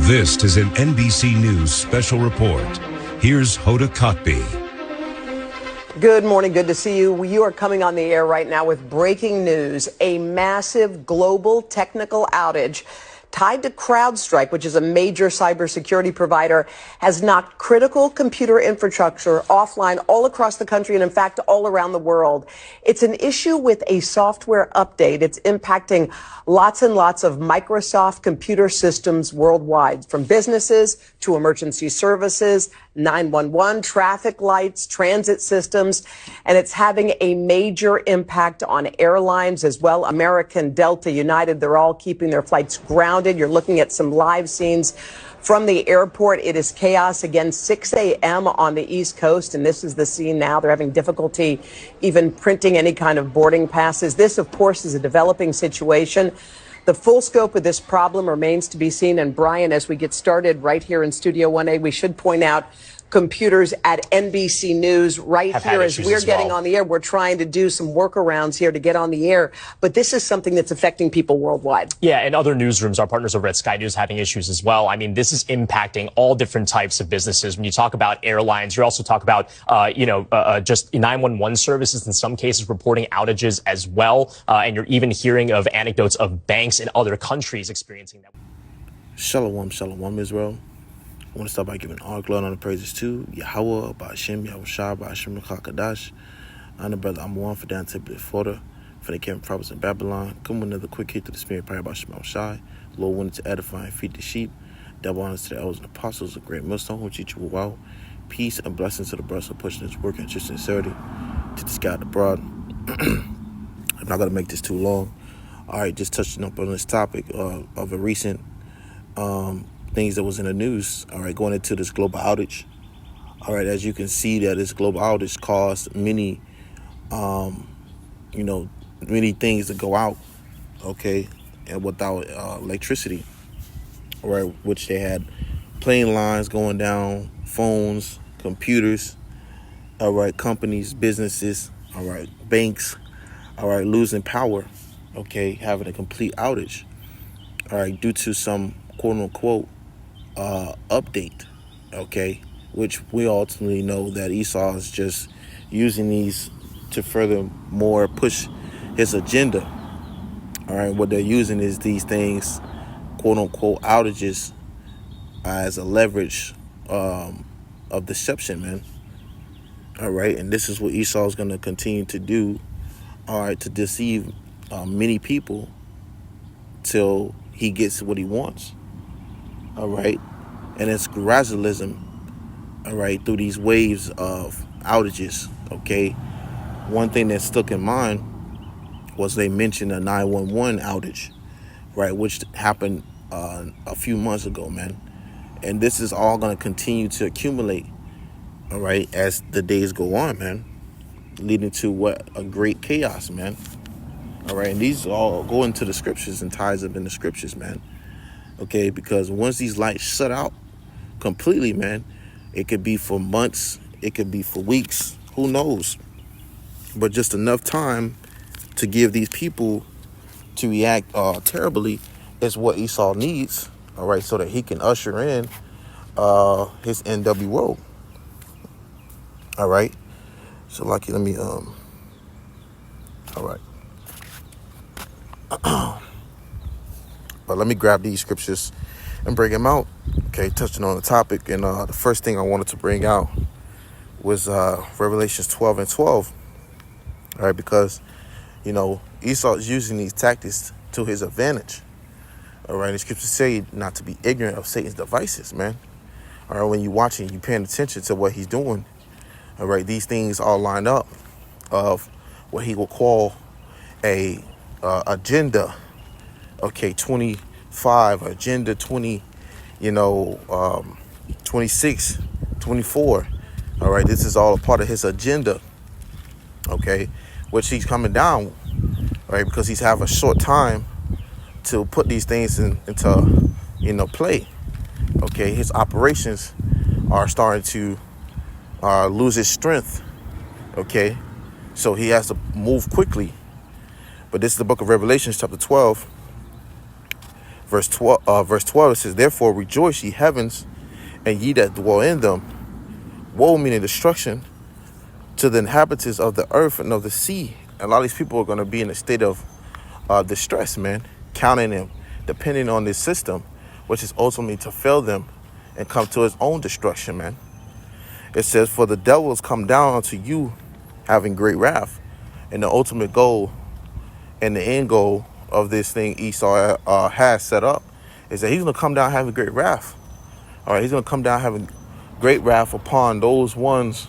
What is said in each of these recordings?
This is an NBC News special report. Here's Hoda Kotb. Good morning. Good to see you. You are coming on the air right now with breaking news. A massive global technical outage tied to CrowdStrike, which is a major cybersecurity provider, has knocked critical computer infrastructure offline all across the country and, in fact, all around the world. It's an issue with a software update. It's impacting lots and lots of Microsoft computer systems worldwide, from businesses to emergency services, 911, traffic lights, transit systems, and it's having a major impact on airlines as well. American, Delta, United, they're all keeping their flights grounded. You're looking at some live scenes from the airport. It is chaos again, 6 a.m. on the East Coast, and this is the scene now. They're having difficulty even printing any kind of boarding passes. This, of course, is a developing situation. The full scope of this problem remains to be seen. And Brian, as we get started right here in Studio 1A, we should point out computers at NBC News right here as we're getting on the air. We're trying to do some workarounds here to get on the air, but this is something that's affecting people worldwide. Yeah, and other newsrooms, our partners over at Sky News, having issues as well. I mean, this is impacting all different types of businesses. When you talk about airlines, you also talk about, just 911 services, in some cases reporting outages as well. And you're even hearing of anecdotes of banks in other countries experiencing that. Shalom, shalom, Israel. I want to start by giving all glory and the praises to YAHAWAH, BAHASHAM, YAHAWASHI, BAHASHAM, QADASH. I'm the brother I'm for down to Florida, for the camp prophets in Babylon. Come with another quick hit to the spirit, prayer by YAHAWASHI. Lord wanted to edify and feed the sheep. Double honors to the elders and apostles, a great millstone who teach you well. Peace and blessings to the brothers who pushing this work and just sincerity to the sky abroad. I'm not going to make this too long. All right, just touching up on this topic of a recent things that was in the news. All right, going into this global outage. All right, as you can see that this global outage caused many, many things to go out, okay, and without electricity. All right, which they had plane lines going down, phones, computers, all right, companies, businesses, all right, banks, all right, losing power, okay, having a complete outage, all right, due to some quote unquote update, okay, which we ultimately know that Esau is just using these to furthermore push his agenda. All right, what they're using is these things, quote unquote outages, as a leverage of deception, man. All right, and this is what Esau is going to continue to do, all right, to deceive many people till he gets what he wants. All right, and it's gradualism, all right, through these waves of outages, okay. One thing that stuck in mind was they mentioned a 911 outage, right, which happened a few months ago, man. And this is all going to continue to accumulate, all right, as the days go on, man, leading to what a great chaos, man. All right, and these all go into the scriptures and ties up in the scriptures, man. Okay, because once these lights shut out completely, man, it could be for months, it could be for weeks, who knows? But just enough time to give these people to react terribly is what Esau needs, all right, so that he can usher in his NWO. All right, so Lucky, let me all right. But let me grab these scriptures and bring them out. Okay, touching on the topic. And the first thing I wanted to bring out was Revelations 12 and 12. All right, because, Esau is using these tactics to his advantage. All right, the scriptures say not to be ignorant of Satan's devices, man. All right, when you're watching, you're paying attention to what he's doing. All right, these things all line up of what he will call a agenda. Okay, 25, agenda 20, 26, 24. All right, this is all a part of his agenda. Okay, which he's coming down, right, because he's having a short time to put these things into play. Okay, his operations are starting to lose its strength. Okay, so he has to move quickly. But this is the book of Revelation, chapter 12, Verse 12, it says, therefore rejoice, ye heavens, and ye that dwell in them. Woe, meaning destruction, to the inhabitants of the earth and of the sea. And a lot of these people are going to be in a state of distress, man, counting them, depending on this system, which is ultimately to fail them and come to his own destruction, man. It says, for the devil has come down unto you having great wrath. And the ultimate goal and the end goal of this thing Esau has set up is that he's going to come down having great wrath. All right, he's going to come down having great wrath upon those ones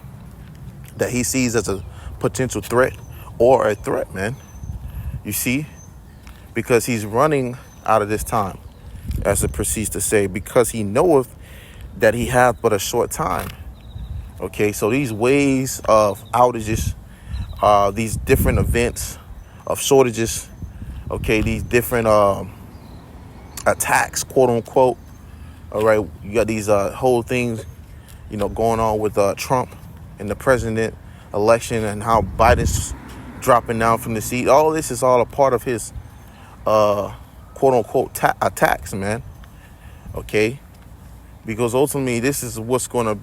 that he sees as a potential threat or a threat, man. You see? Because he's running out of this time, as it proceeds to say, because he knoweth that he hath but a short time. Okay, so these ways of outages, these different events of shortages, okay, these different attacks, quote unquote. All right, you got these whole things, you know, going on with Trump and the president election and how Biden's dropping down from the seat. All this is all a part of his quote unquote attacks, man. Okay, because ultimately this is what's going to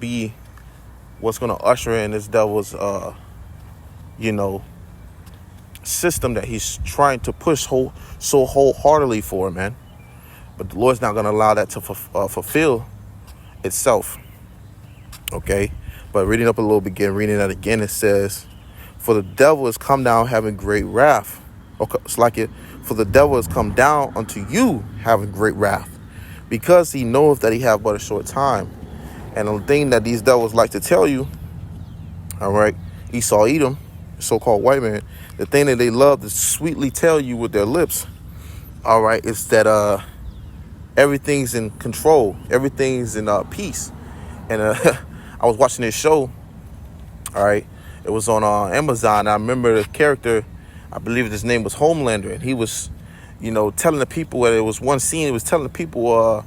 usher in this devil's you know, system that he's trying to push so wholeheartedly for, man. But the Lord's not going to allow that to fulfill itself. Okay, but reading up a little bit again, reading that again, it says, for the devil has come down having great wrath. Okay, it's like it. For the devil has come down unto you having great wrath, because he knoweth that he have but a short time. And the thing that these devils like to tell you, all right, Esau, Edom, so-called white man, the thing that they love to sweetly tell you with their lips, all right, is that everything's in control, everything's in peace. And I was watching this show, all right, it was on Amazon. I remember the character, I believe his name was Homelander, and he was, you know, telling the people, where it was one scene, he was telling the people,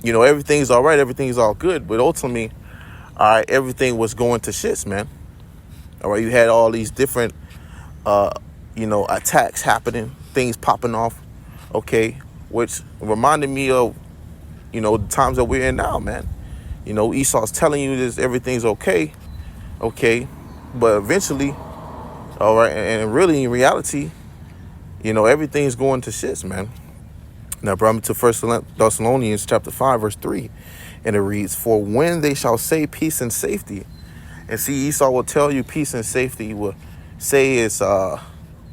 you know, everything's all right, everything's all good, but ultimately, all right, everything was going to shits, man. All right, you had all these different, you know, attacks happening, things popping off, okay, which reminded me of, you know, the times that we're in now, man. You know, Esau's telling you this, everything's okay, but eventually, all right, and really in reality, you know, everything's going to shits, man. Now, brought me to 1 Thessalonians chapter 5, verse 3, and it reads, for when they shall say peace and safety, and see, Esau will tell you peace and safety. He will say it's,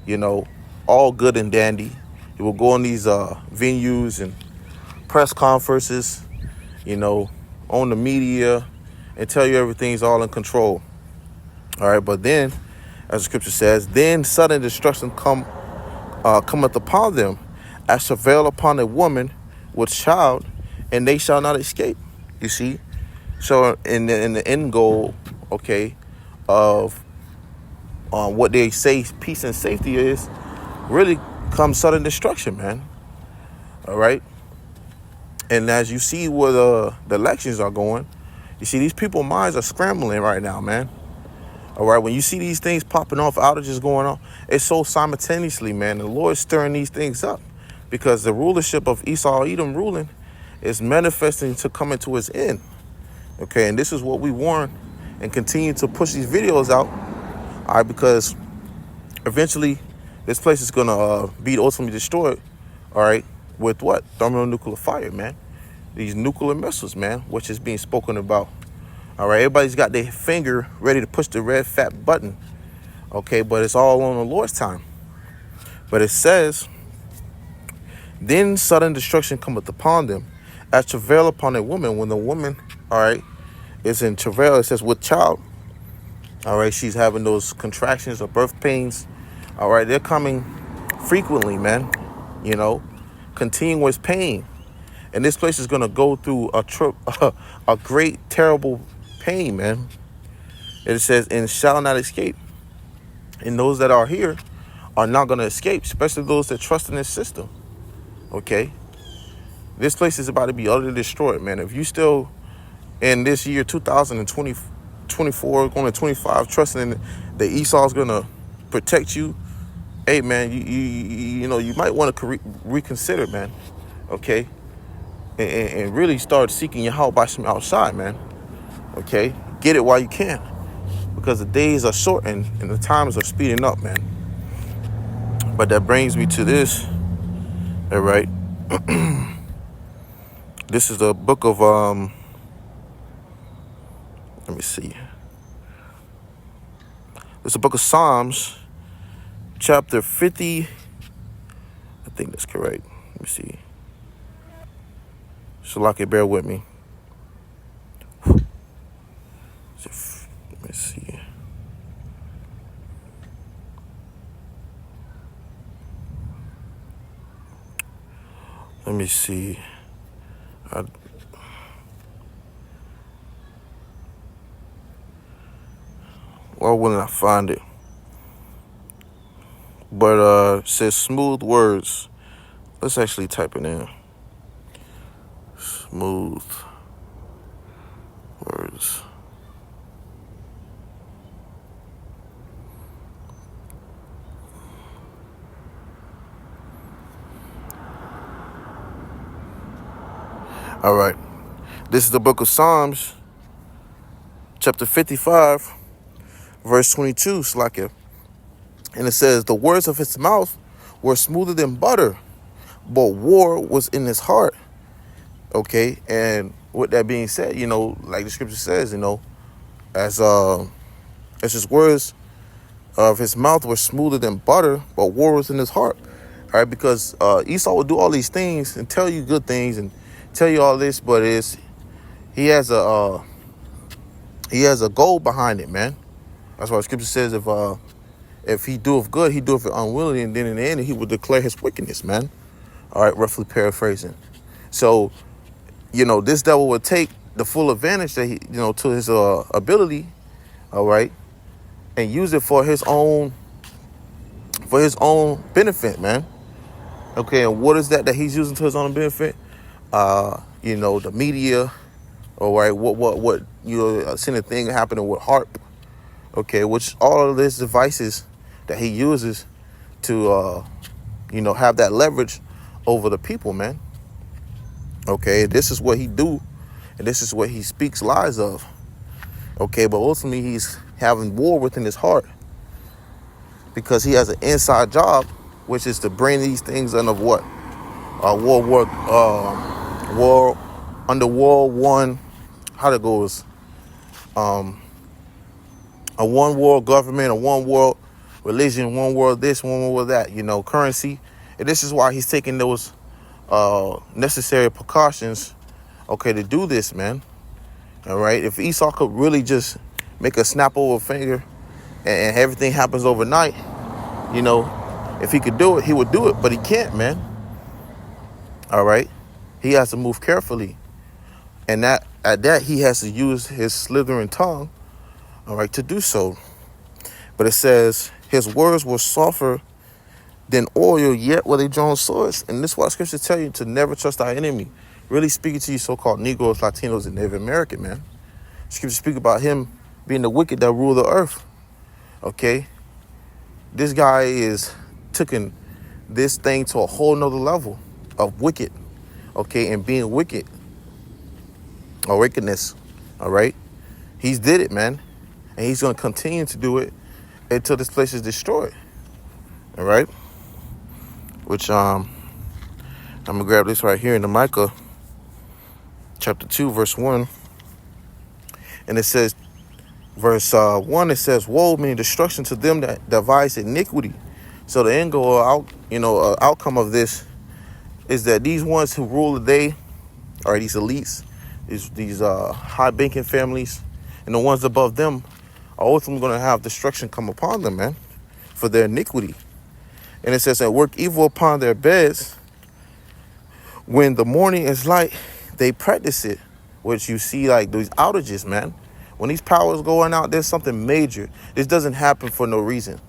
you know, all good and dandy. He will go on these venues and press conferences, you know, on the media, and tell you everything's all in control. All right, but then, as the scripture says, then sudden destruction cometh upon them, as travail upon a woman with child, and they shall not escape. You see? So in the end goal, okay, of what they say peace and safety is, really comes sudden destruction, man. All right? And as you see where the elections are going, you see these people's minds are scrambling right now, man. All right, when you see these things popping off, outages going on, it's so simultaneously, man. The Lord's stirring these things up, because the rulership of Esau, Edom ruling, is manifesting to come into its end. Okay, and this is what we warn and continue to push these videos out. All right, because eventually this place is going to be ultimately destroyed. All right, with what? Thermonuclear fire, man. These nuclear missiles, man, which is being spoken about. All right, everybody's got their finger ready to push the red fat button. Okay, but it's all on the Lord's time. But it says, then sudden destruction cometh upon them, as travail upon a woman. When the woman, all right, is in travail, it says with child. All right, she's having those contractions or birth pains. All right, they're coming frequently, man. You know, continuous pain. And this place is going to go through a great, terrible pain, man. It says, and shall not escape. And those that are here are not going to escape, especially those that trust in this system. Okay? This place is about to be utterly destroyed, man. If you still, in this year 2024, going to 25, trusting that Esau's going to protect you, hey man, you know, you might want to reconsider, man. Okay, and really start seeking YAHAWASHI outside, man. Okay, get it while you can, because the days are short and the times are speeding up, man. But that brings me to this. All right, this is the book of let me see. It's the book of Psalms, chapter 50. I think that's correct. Let me see. Shalaka, bear with me. Let me see. Let me see. Why wouldn't I find it? But it says smooth words. Let's actually type it in. Smooth words. All right. This is the book of Psalms, chapter 55, verse 22, Slakia. And it says, the words of his mouth were smoother than butter, but war was in his heart. Okay, and with that being said, you know, like the scripture says, you know, as his words of his mouth were smoother than butter, but war was in his heart. All right, because Esau will do all these things and tell you good things and tell you all this, but he has a goal behind it, man. That's why the scripture says if he doeth good, he doeth it unwillingly, and then in the end he will declare his wickedness, man. All right, roughly paraphrasing. So, you know, this devil would take the full advantage that he, you know, to his ability, all right, and use it for his own benefit, man. Okay, and what is that he's using to his own benefit? You know, the media, all right, what you know, seeing a thing happening with HARP, okay, which all of these devices that he uses to, you know, have that leverage over the people, man. Okay, this is what he do, and this is what he speaks lies of. Okay, but ultimately he's having war within his heart because he has an inside job, which is to bring these things under what? War under World One. How it goes? A one world government, a one world religion, one world this, one world that. You know, currency, and this is why he's taking those necessary precautions, okay, to do this, man. All right, if Esau could really just make a snap over a finger and everything happens overnight, you know, if he could do it, he would do it, but he can't, man. All right, he has to move carefully, and at that he has to use his slithering tongue, all right, to do so. But it says his words were softer than oil, yet were they drawn swords. And this is why scripture tell you to never trust our enemy. Really speaking to you so-called Negroes, Latinos, and Native American, man. Scripture speak about him being the wicked that rule the earth. Okay? This guy is taking this thing to a whole nother level of wicked. Okay? And being wicked. Or wickedness. All right? He's did it, man. And he's going to continue to do it until this place is destroyed. All right? Which, I'm going to grab this right here in the Micah, chapter 2, verse 1. And it says, verse 1, it says, woe, meaning destruction to them that devise iniquity. So the end goal, outcome of this is that these ones who rule the day, or these elites, these high-banking families, and the ones above them are ultimately going to have destruction come upon them, man, for their iniquity. And it says that work evil upon their beds. When the morning is light, they practice it. Which you see like these outages, man. When these powers going out, there's something major. This doesn't happen for no reason.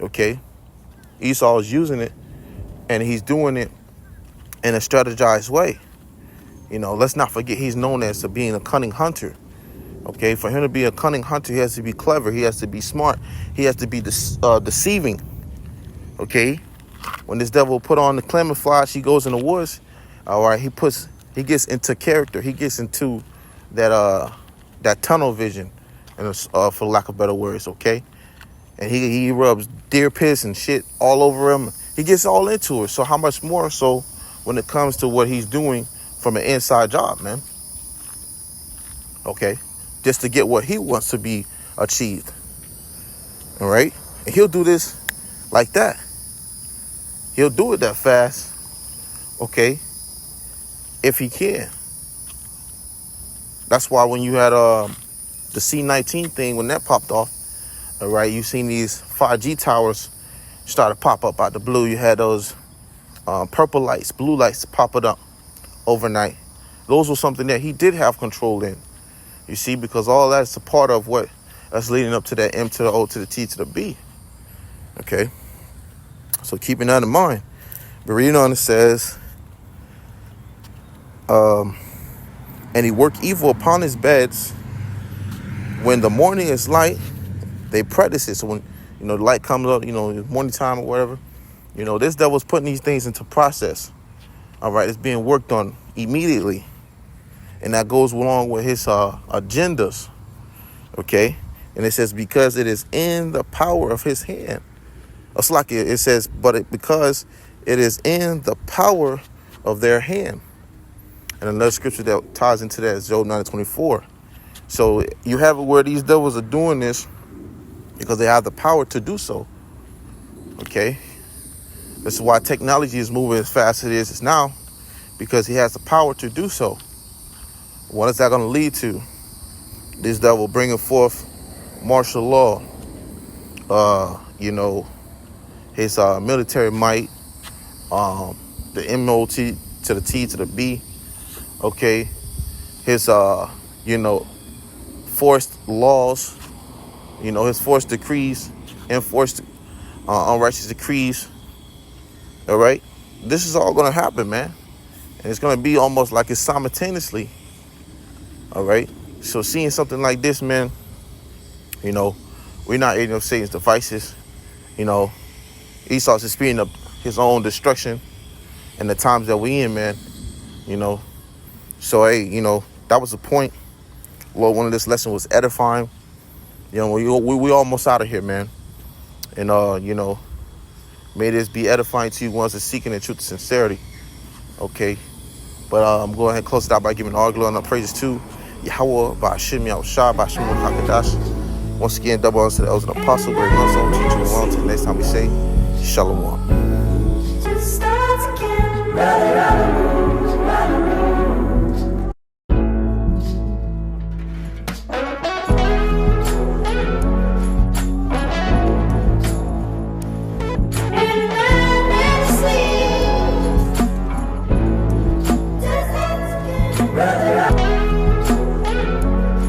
Okay? Esau is using it, and he's doing it in a strategized way. You know, let's not forget he's known as being a cunning hunter. Okay? For him to be a cunning hunter, he has to be clever. He has to be smart. He has to be deceiving. Okay, when this devil put on the camouflage, he goes in the woods. All right, he gets into character. He gets into that tunnel vision, and for lack of better words, okay. And he rubs deer piss and shit all over him. He gets all into it. So how much more so when it comes to what he's doing from an inside job, man? Okay, just to get what he wants to be achieved. All right, and he'll do this like that. He'll do it that fast, okay, if he can. That's why when you had the C-19 thing, when that popped off, all right, you seen these 5G towers start to pop up out the blue. You had those purple lights, blue lights popping up overnight. Those were something that he did have control in. You see, because all that's a part of what that's leading up to that M to the O to the T to the B. Okay, so keeping that in mind. But reading on, it says, and he worked evil upon his beds. When the morning is light, they practice it. So when, the light comes up, morning time or whatever, this devil's putting these things into process. All right, it's being worked on immediately. And that goes along with his agendas. Okay, and it says, because it is in the power of his hand. It's like it says, because it is in the power of their hand. And another scripture that ties into that is Job 9:24. So you have it where these devils are doing this because they have the power to do so. Okay, this is why technology is moving as fast as it is now, because he has the power to do so. What is that going to lead to? This devil bringing forth martial law, his military might, the MOT to the T to the B, okay, his, forced laws, his forced decrees, enforced unrighteous decrees, all right? This is all going to happen, man. And it's going to be almost like it's simultaneously, all right? So seeing something like this, man, we're not ignorant of Satan's devices. Esau's is speeding up his own destruction in the times that we in, man. So, hey, that was the point. Lord, one of this lesson was edifying. We almost out of here, man. And, may this be edifying to you ones that seeking the truth and sincerity. Okay. But I'm going ahead and close it out by giving all glory and praises to YAHAWAH, BAHASHAM, QADASH. Once again, double honors to the elders and apostles, great ones on teaching and on. Till the next time we say, Shalom. Brother.